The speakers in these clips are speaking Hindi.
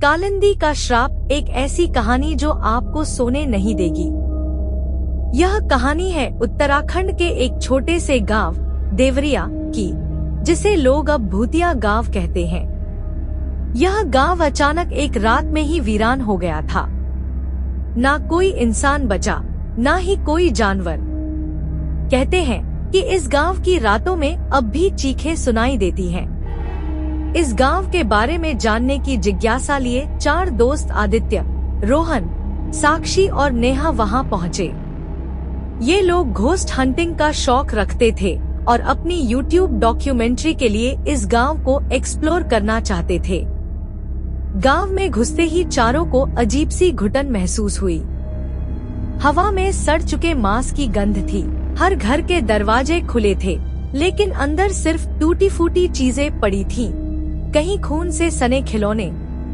कालिंदी का श्राप, एक ऐसी कहानी जो आपको सोने नहीं देगी। यह कहानी है उत्तराखंड के एक छोटे से गांव देवरिया की, जिसे लोग अब भूतिया गांव कहते हैं। यह गांव अचानक एक रात में ही वीरान हो गया था। ना कोई इंसान बचा, ना ही कोई जानवर। कहते हैं कि इस गांव की रातों में अब भी चीखें सुनाई देती हैं। इस गांव के बारे में जानने की जिज्ञासा लिए 4 दोस्त आदित्य, रोहन, साक्षी और नेहा वहां पहुंचे। ये लोग घोस्ट हंटिंग का शौक रखते थे और अपनी YouTube डॉक्यूमेंट्री के लिए इस गांव को एक्सप्लोर करना चाहते थे। गांव में घुसते ही चारों को अजीब सी घुटन महसूस हुई। हवा में सड़ चुके मांस की गंध थी। हर घर के दरवाजे खुले थे, लेकिन अंदर सिर्फ टूटी फूटी चीजें पड़ी थीं। कहीं खून से सने खिलौने,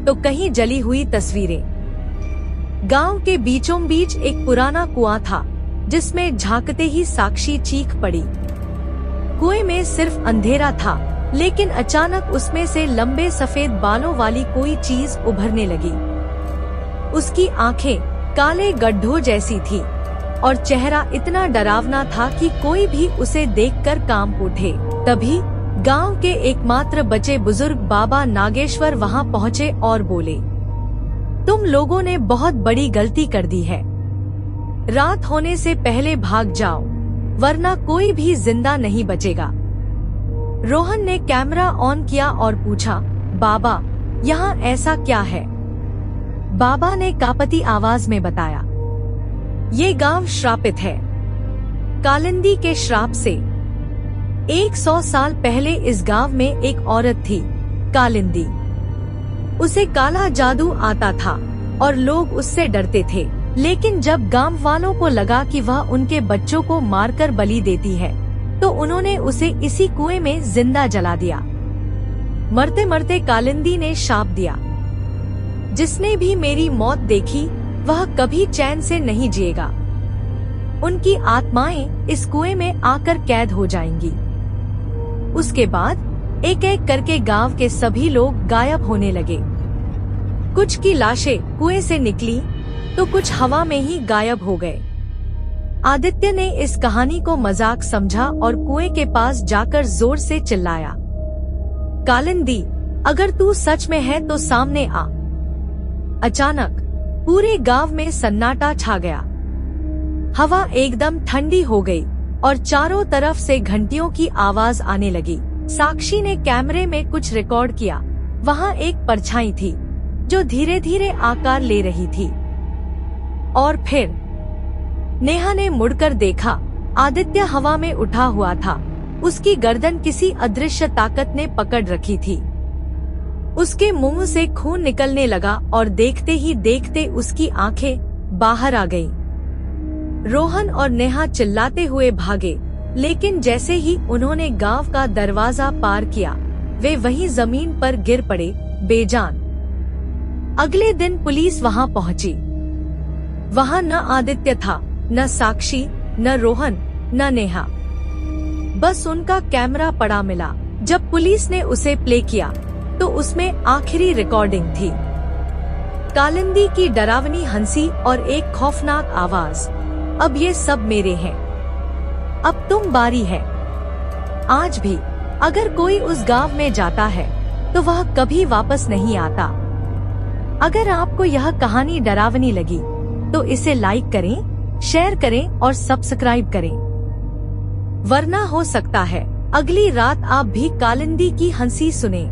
तो कहीं जली हुई तस्वीरें। गांव के बीचों बीच एक पुराना कुआं था, जिसमें झांकते ही साक्षी चीख पड़ी। कुएं में सिर्फ अंधेरा था, लेकिन अचानक उसमें से लंबे सफेद बालों वाली कोई चीज उभरने लगी। उसकी आंखें काले गड्ढों जैसी थी और चेहरा इतना डरावना था कि कोई भी उसे देखकर कांप उठे। तभी गांव के एकमात्र बचे बुजुर्ग बाबा नागेश्वर वहां पहुंचे और बोले, तुम लोगों ने बहुत बड़ी गलती कर दी है। रात होने से पहले भाग जाओ, वरना कोई भी जिंदा नहीं बचेगा। रोहन ने कैमरा ऑन किया और पूछा, बाबा, यहाँ ऐसा क्या है? बाबा ने कांपती आवाज में बताया, ये गांव श्रापित है, कालिंदी के श्राप से। 100 साल पहले इस गांव में एक औरत थी, कालिंदी। उसे काला जादू आता था और लोग उससे डरते थे। लेकिन जब गांव वालों को लगा कि वह उनके बच्चों को मारकर बलि देती है, तो उन्होंने उसे इसी कुएं में जिंदा जला दिया। मरते मरते कालिंदी ने शाप दिया, जिसने भी मेरी मौत देखी वह कभी चैन से नहीं जिएगा। उनकी आत्माएं इस कुएं में आकर कैद हो जाएंगी। उसके बाद एक एक करके गांव के सभी लोग गायब होने लगे। कुछ की लाशें कुएं से निकली, तो कुछ हवा में ही गायब हो गए। आदित्य ने इस कहानी को मजाक समझा और कुएं के पास जाकर जोर से चिल्लाया, कालिंदी, अगर तू सच में है तो सामने आ। अचानक पूरे गांव में सन्नाटा छा गया। हवा एकदम ठंडी हो गई और चारों तरफ से घंटियों की आवाज आने लगी। साक्षी ने कैमरे में कुछ रिकॉर्ड किया। वहां एक परछाई थी जो धीरे धीरे आकार ले रही थी। और फिर नेहा ने मुड़कर देखा, आदित्य हवा में उठा हुआ था। उसकी गर्दन किसी अदृश्य ताकत ने पकड़ रखी थी। उसके मुंह से खून निकलने लगा और देखते ही देखते उसकी आंखें बाहर आ गईं। रोहन और नेहा चिल्लाते हुए भागे, लेकिन जैसे ही उन्होंने गांव का दरवाजा पार किया, वे वहीं जमीन पर गिर पड़े, बेजान। अगले दिन पुलिस वहां पहुंची। वहां न आदित्य था, न साक्षी, न रोहन, न नेहा। बस उनका कैमरा पड़ा मिला। जब पुलिस ने उसे प्ले किया, तो उसमें आखिरी रिकॉर्डिंग थी। कालिंदी की डरावनी हंसी और एक खौफनाक आवाज, अब ये सब मेरे हैं, अब तुम बारी है। आज भी अगर कोई उस गांव में जाता है, तो वह कभी वापस नहीं आता। अगर आपको यह कहानी डरावनी लगी, तो इसे लाइक करें, शेयर करें और सब्सक्राइब करें। वरना हो सकता है अगली रात आप भी कालिंदी की हंसी सुने।